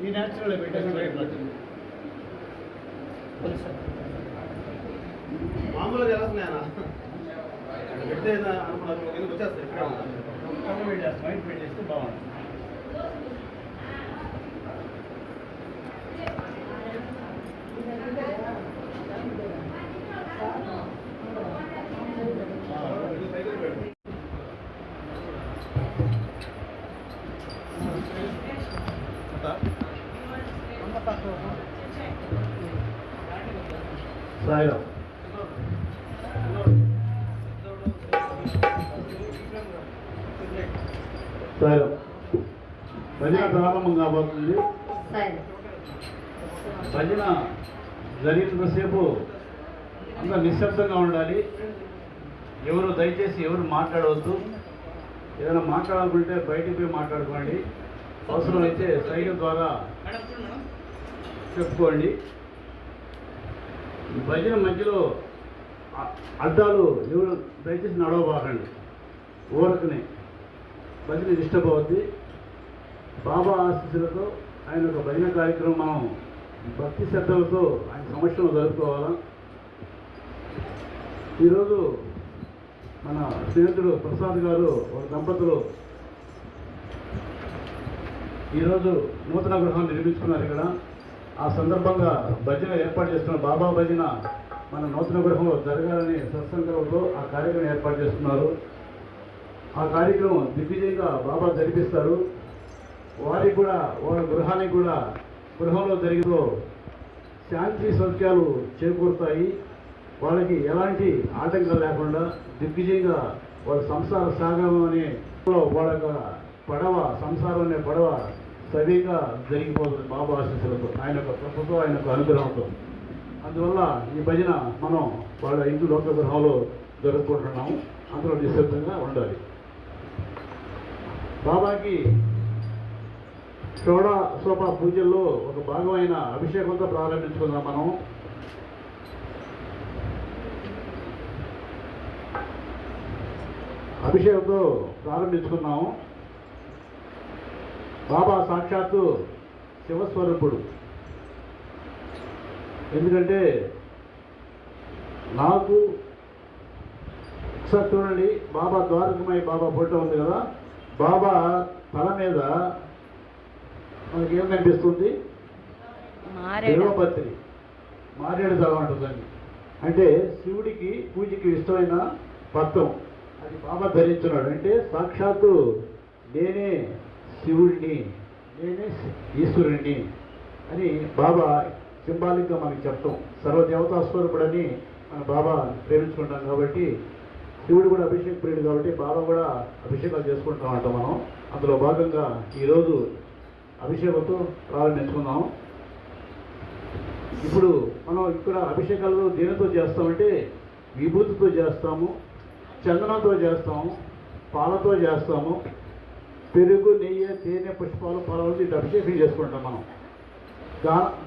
ఈ న్యాచురల్ మామూలుగా జరుగుతున్నాయన పెడితే అనుకున్నారు వచ్చేస్తాయి మైండ్ పెట్టి చేస్తే బాగుంటుంది. సాయిరామ్ సాయిరామ్ భజన ప్రారంభం కాబోతుంది. భజన జరిగినంతసేపు అంతా నిశ్శబ్దంగా ఉండాలి. ఎవరు దయచేసి ఎవరు మాట్లాడవద్దు. ఏదైనా మాట్లాడాలనుకుంటే బయటికి పోయి మాట్లాడుకోండి. అవసరమైతే సైకిల్ ద్వారా చెప్పుకోండి. భజన మధ్యలో అడ్డాలు ఎవరు దయచేసి నడవబాకండి. ఊరకనే భజన డిస్టర్బ్ అవుద్ది. బాబా ఆశీస్సులతో ఆయన ఒక భజన కార్యక్రమం మనం భక్తి శ్రద్ధలతో ఆయన సమక్షంలో జరుపుకోవాలా. ఈరోజు మన స్నేహితుడు ప్రసాద్ గారు ఒక దంపతులు ఈరోజు నూతన గృహాన్ని నిర్మించుకున్నారు ఇక్కడ. ఆ సందర్భంగా భజన ఏర్పాటు చేస్తున్న బాబా భజన మన నూతన గృహంలో జరగాలని సత్సంకల్పంతో ఆ కార్యక్రమం ఏర్పాటు చేస్తున్నారు. ఆ కార్యక్రమం దిగ్విజయంగా బాబా జరిపిస్తారు. వారికి కూడా వాళ్ళ గృహానికి కూడా గృహంలో జరిగితో శాంతి సౌఖ్యాలు చేకూరుతాయి. వాళ్ళకి ఎలాంటి ఆటంకాలు లేకుండా దిగ్విజయంగా వాళ్ళ సంసార సాగరం అనే వాళ్ళ పడవ సంసారం అనే పడవ సరిగా జరిగిపోతుంది బాబా ఆశీస్సులతో, ఆయన యొక్క కృపతో, ఆయన యొక్క అనుగ్రహంతో. అందువల్ల ఈ భజన మనం వాళ్ళ ఇంటి లోక గృహంలో జరుపుకుంటున్నాము. అందులో నిశ్శబ్దంగా ఉండాలి. బాబాకి షోడశోప పూజల్లో ఒక భాగమైన అభిషేకంతో ప్రారంభించుకుందాం. మనం అభిషేకంతో ప్రారంభించుకున్నాము. బాబా సాక్షాత్తు శివస్వరూపుడు. ఎందుకంటే నాకు ఒకసారి చూడండి, బాబా ద్వారకమై బాబా ఫోటో ఉంది కదా, బాబా తల మీద మనకి ఏం కనిపిస్తుంది? దేవపత్రి, మారేడు దళం అంటుందండి. అంటే శివుడికి పూజకి ఇష్టమైన పత్రం అది బాబా ధరించున్నాడు. అంటే సాక్షాత్తు నేనే శివుడిని, నేనే ఈశ్వరుణ్ణి అని బాబా సింబాలిక్గా మనకి చెప్తాం. సర్వదేవతా స్వరూపుడని మన బాబా ప్రేమించుకుంటాం కాబట్టి, శివుడు కూడా అభిషేక ప్రియుడు కాబట్టి బాబా కూడా అభిషేకాలు చేసుకుంటాం అంట మనం. అందులో భాగంగా ఈరోజు అభిషేకంతో ప్రారంభించుకుందాం. ఇప్పుడు మనం ఇక్కడ అభిషేకాలు దేనితో చేస్తామంటే విభూతితో చేస్తాము, చందనంతో చేస్తాము, పాలతో చేస్తాము, పెరుగు, నెయ్యి, తేనె, పుష్పాలు, ఫలాలు ఇది అభిషేకం చేసుకుంటాం. మనం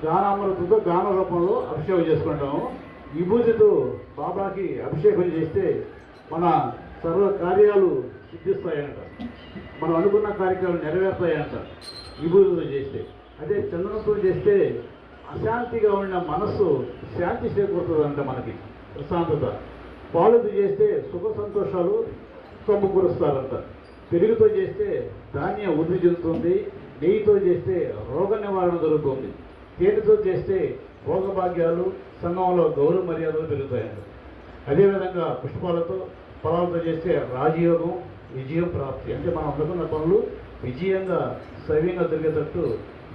గానామృతంతో గాన రూపంలో అభిషేకం చేసుకుంటాము. విభూతితో బాబాకి అభిషేకం చేస్తే మన సర్వ కార్యాలు సిద్ధిస్తాయంట, మనం అనుకున్న కార్యక్రమాలు నెరవేరుతాయంట విభూతితో చేస్తే. అదే చందనంతో చేస్తే అశాంతిగా ఉన్న మనస్సు శాంతి చేకూరుతుందంట, మనకి ప్రశాంతత. పాలుతో చేస్తే సుఖ సంతోషాలు సమకూరుస్తారంట. పెరుగుతో చేస్తే ధాన్యం వృద్ధి చెందుతుంది, నెయ్యితో చేస్తే రోగ నివారణ దొరుకుతుంది, తేనెతో చేస్తే భోగభాగ్యాలు, సంఘంలో గౌరవ మర్యాదలు పెరుగుతాయండి. అదేవిధంగా పుష్పాలతో, ఫలాలతో చేస్తే రాజయోగం, విజయం ప్రాప్తి. అంటే మనం అనుకున్న పనులు విజయంగా సవ్యంగా జరిగేటట్టు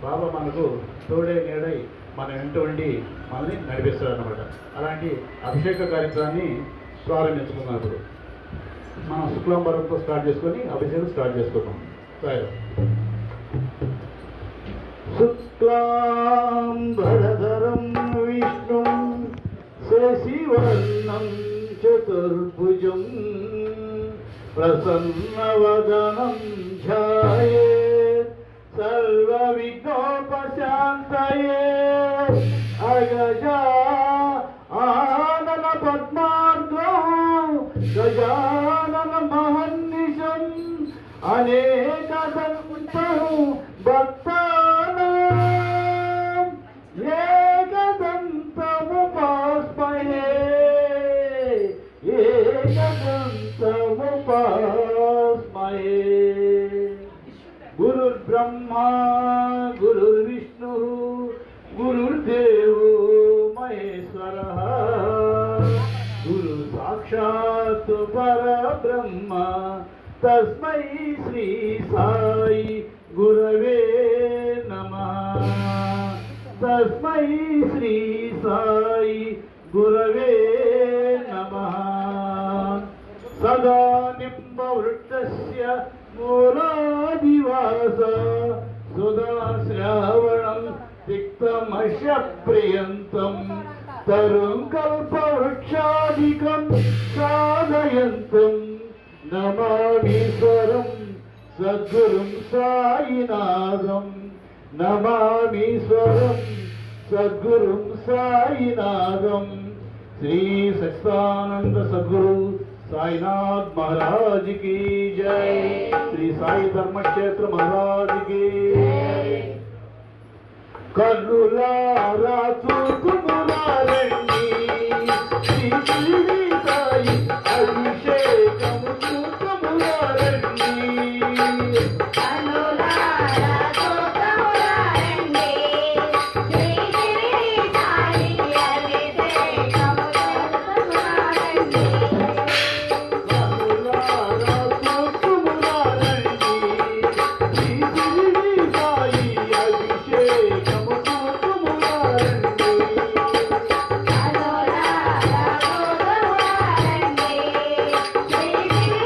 బాబా మనకు తోడే నీడై మన వెంట ఉండి మనల్ని నడిపిస్తారన్నమాట. అలాంటి అభిషేక కార్యక్రమాన్ని ప్రారంభించుకున్నప్పుడు మనం శుక్లాంబరంతో స్టార్ట్ చేసుకొని అభిషేకం స్టార్ట్ చేసుకుంటాం. సరే, శుక్లాంబరధరం విష్ణుం శశివర్ణం చతుర్భుజం ప్రసన్నవదనం ధ్యాయేత్ సర్వవిఘ్నోపశాంతయే అగజా ఆనన పద్మార్గం గజానన మహర్నిశం అనేకదంతం భక్తానాం ఏకదంతముపాస్మహే ఏకదంతముపాస్మహే. గురుర్బ్రహ్మా గురుర్విష్ణు గురుర్దేవో మహేశ్వరః గురు సాక్షాత్ పరబ్రహ్మ తస్మై శ్రీ సాయి గురవే నమః. తస్మై శ్రీ సాయి గురవే నమః. సదా నింబవృక్షస్య మూలాదివాస సుధా శ్రావణం తిక్తమశ ప్రియంతం తరుం కల్పవృక్షాదికం సాధయంతం నమామీశ్వరం సద్గురుం సాయినాథం. నమామీశ్వరం సద్గురుం సాయినాథం. శ్రీ సచ్చిదానంద సద్గురు సాయినాథ్ महाराज की जय. श्री साई धर्म क्षेत्र महाराज की. కన్నులారా చూపుములారండి శ్రీ శ్రీ సాయి అభిషేకము చూపుములారండి. Thank you.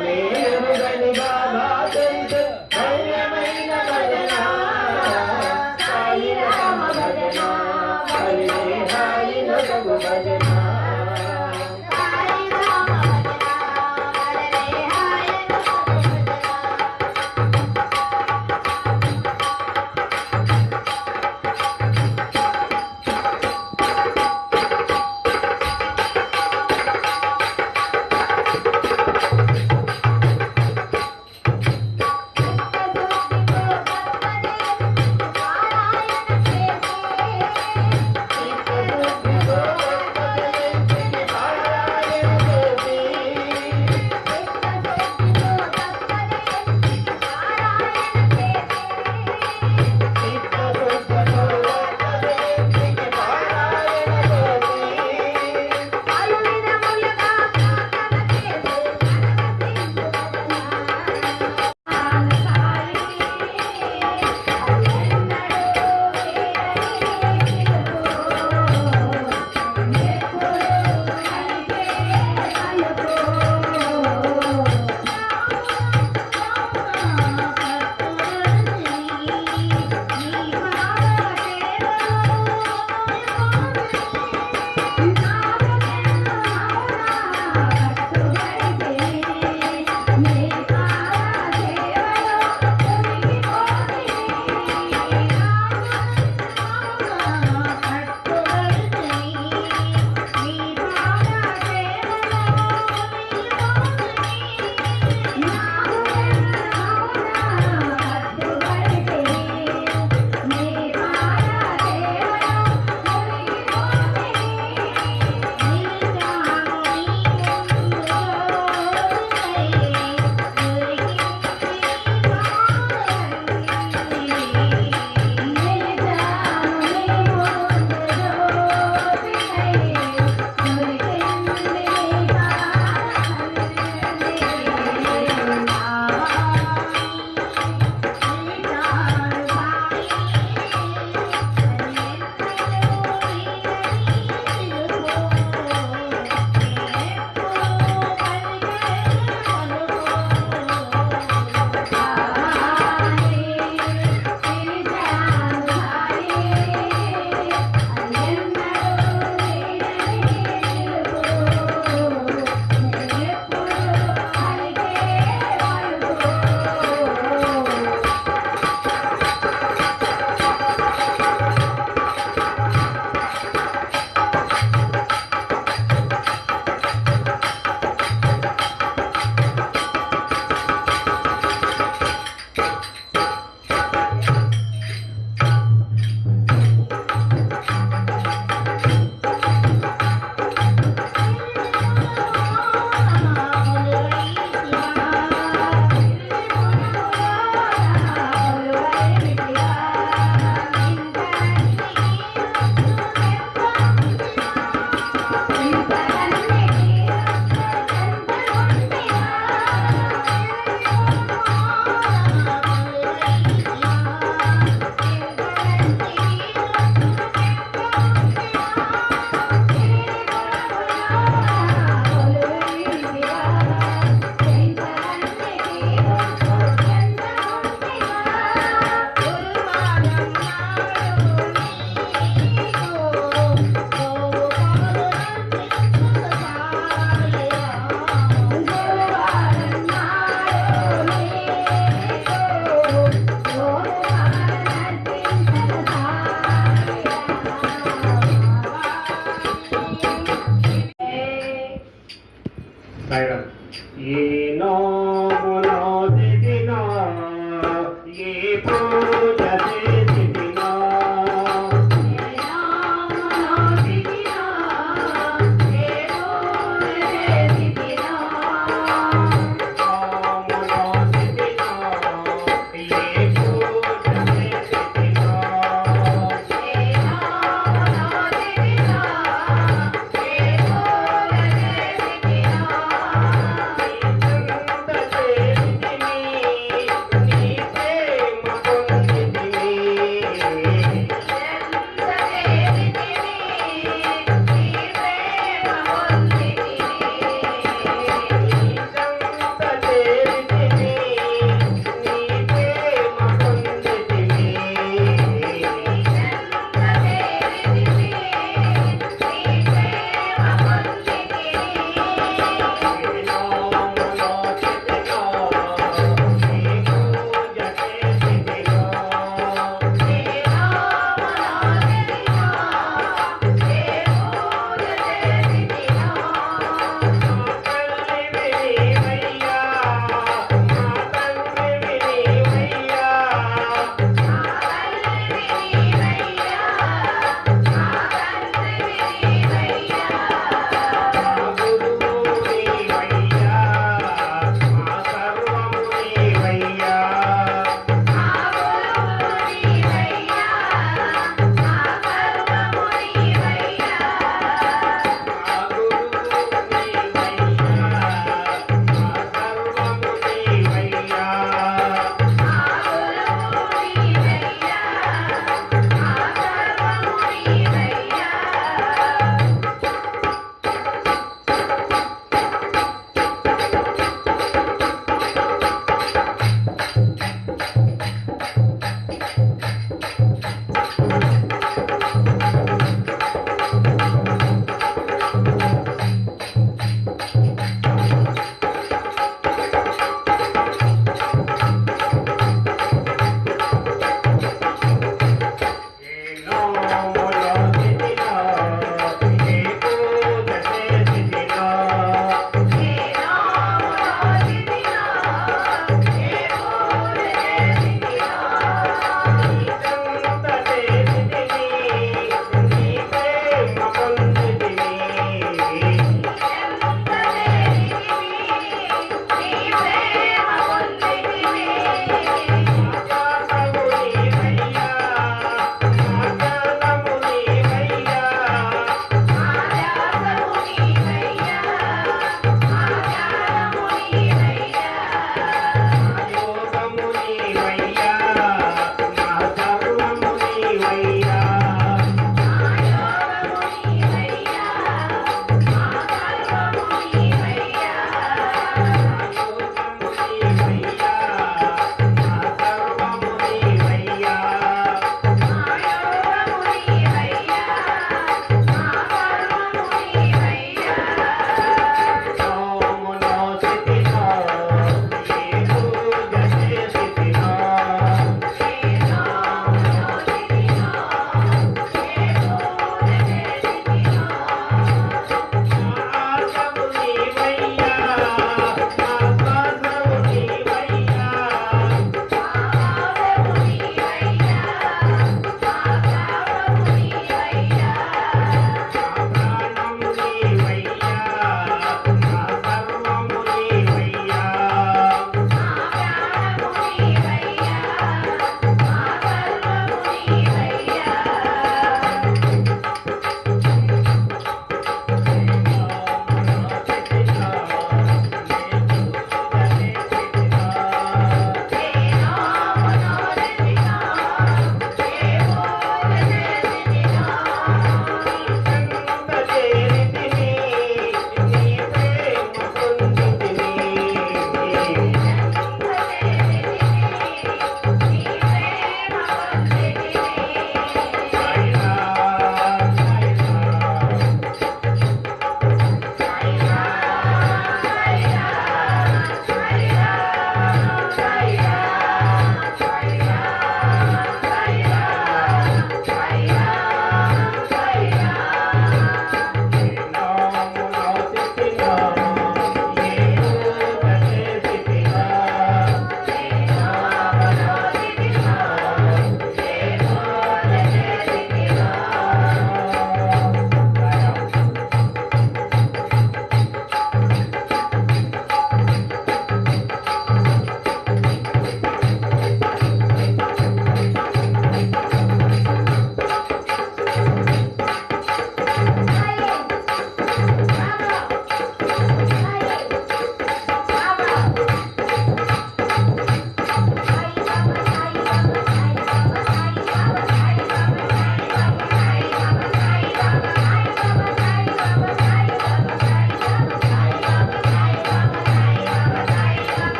నేరుగని బాబా తెలుసు ధైర్యమైన భజన సాయి రామ భజన హరి హాయి నొసగు భజన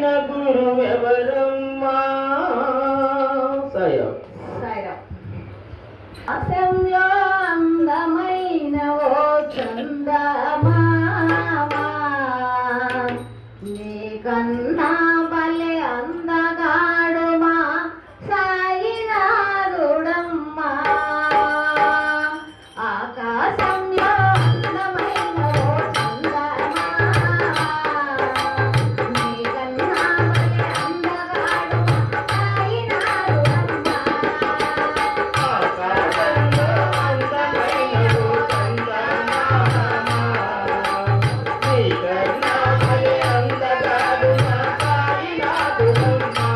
మించిన గురువెవరమ్మా సాయం అసంలో అందమైన ఓ చందమామా నీకన్నా బలే అందగాడు మా సాయినాథుడమ్మా ఆకాశంలో అందమైన ఓ చందమామా నీకన్నా బలే అందగాడు మా సాయినాథుడమ్మా ఆకాశంలో అందమైన ఓ చందమామ నీకన్నా భలే అందగాడు నా సాయినాథుడమ్మా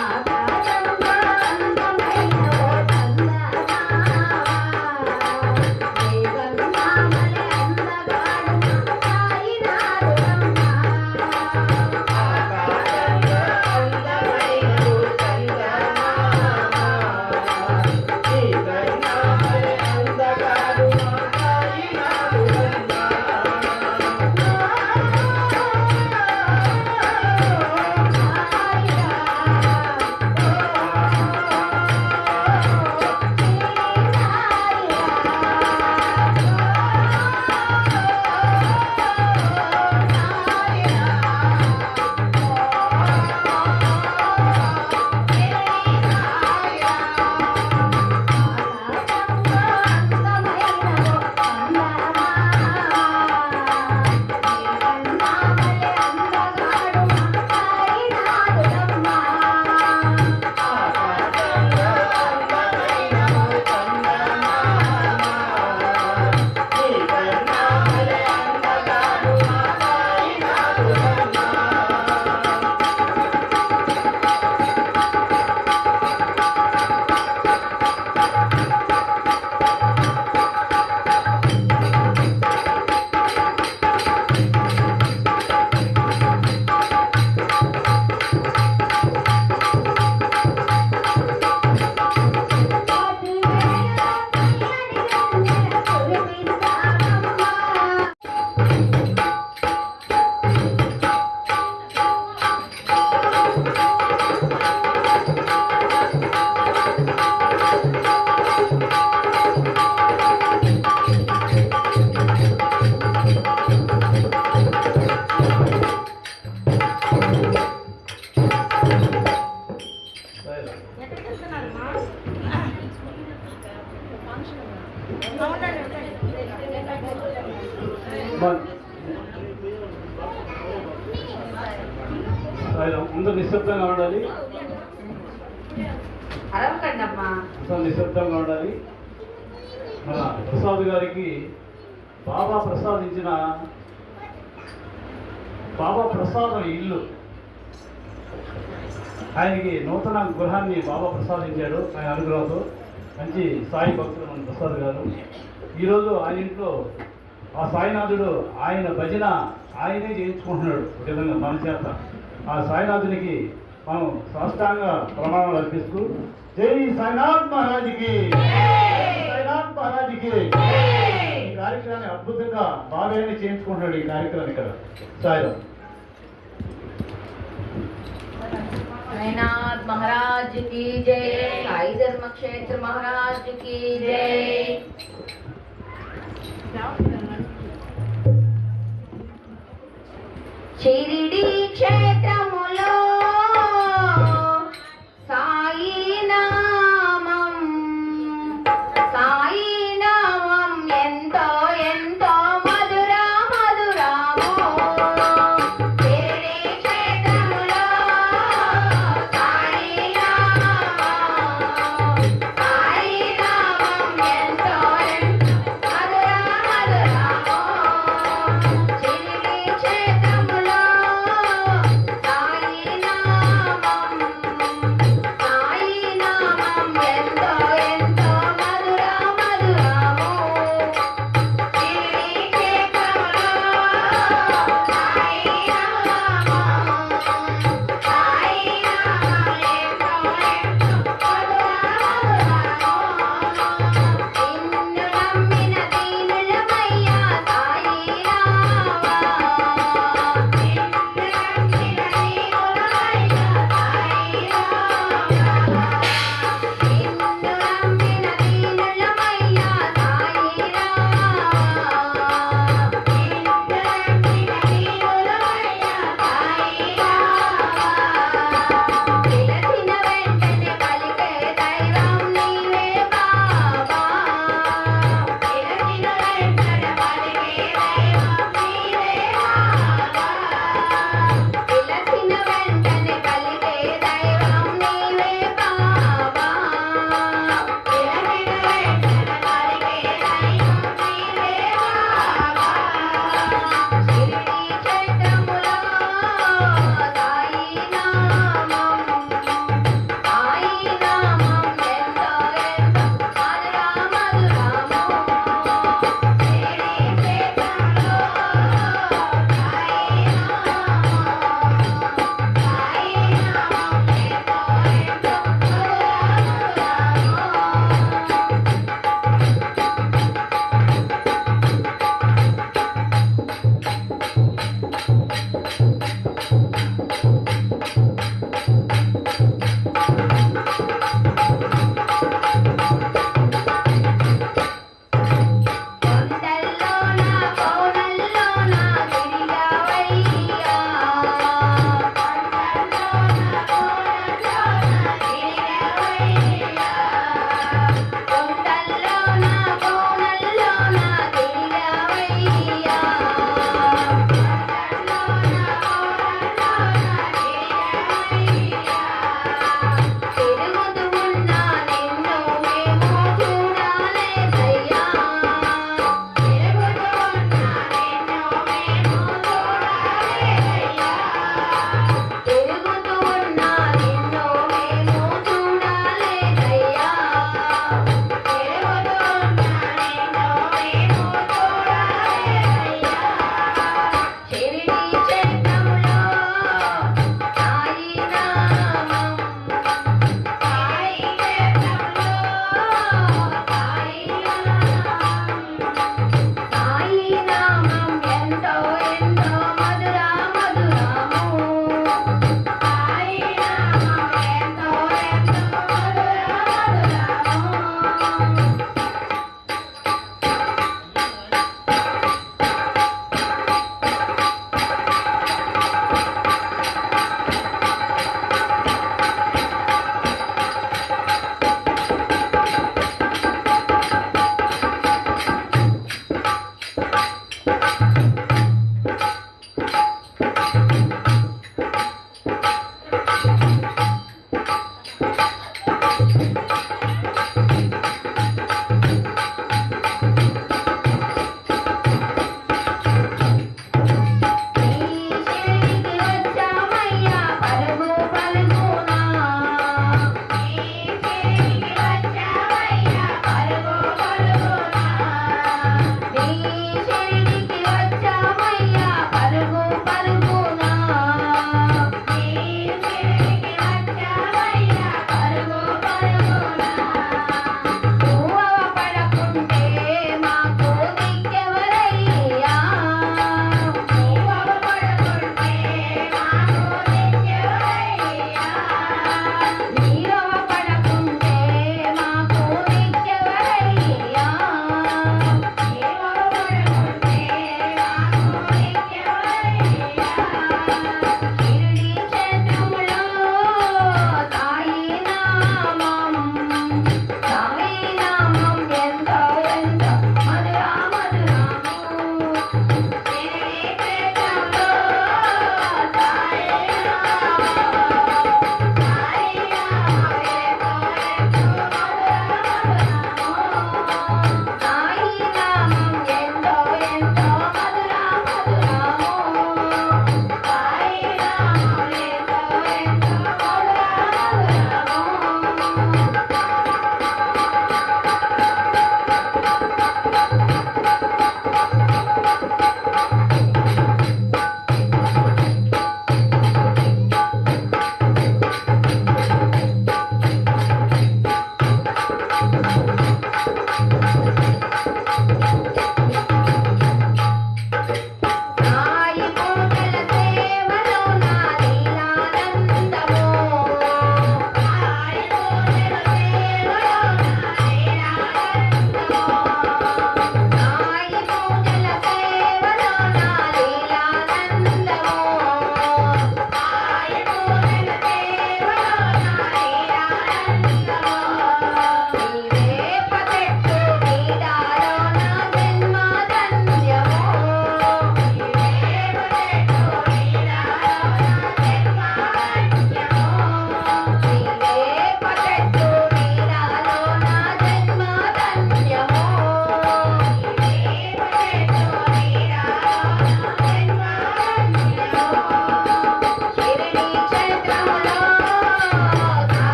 ఆకాశంలో అందమైన ఓ చందమామా నీకన్నా బలే అందగాడు మా సాయినాథుడమ్మా ఆకాశంలో అందమైన ఓ చందమామ నీకన్నా భలే అందగాడు నా సాయినాథుడమ్మా ఆకాశంలో అందమైన ఓ చందమామ నీకన్నా భలే అందగాడు నా సాయినాథుడమ్మా అందరూ నిశ్శబ్దంగా ఉండాలి. అరవకండమ్మా అసలు నిశ్శబ్దంగా ఉండాలి. మన ప్రసాద్ గారికి బాబా ప్రసాదించిన బాబా ప్రసాదం ఇల్లు, ఆయనకి నూతన గృహాన్ని బాబా ప్రసాదించాడు. ఆయన అనుగ్రహంతో మంచి సాయి భక్తులు మన ప్రసాద్ గారు. ఈరోజు ఆయన ఇంట్లో ఆ సాయినాథుడు ఆయన భజన ఆయనే చేయించుకుంటున్నాడు. ఒక విధంగా మన చేత ఆ సాయినాథునికి మనం సాష్టాంగ ప్రమాణాలు అర్పిస్తూ జై సాయినాథ్ మహారాజుకి, సాయినాథ్ మహారాజుకి. ఈ కార్యక్రమాన్ని అద్భుతంగా బాగానే చేయించుకుంటున్నాడు. ఈ కార్యక్రమం ఇక్కడ సాయిరామ్. साईनाथ महाराज की जय, साई धर्म क्षेत्र महाराज की जय। शिरडी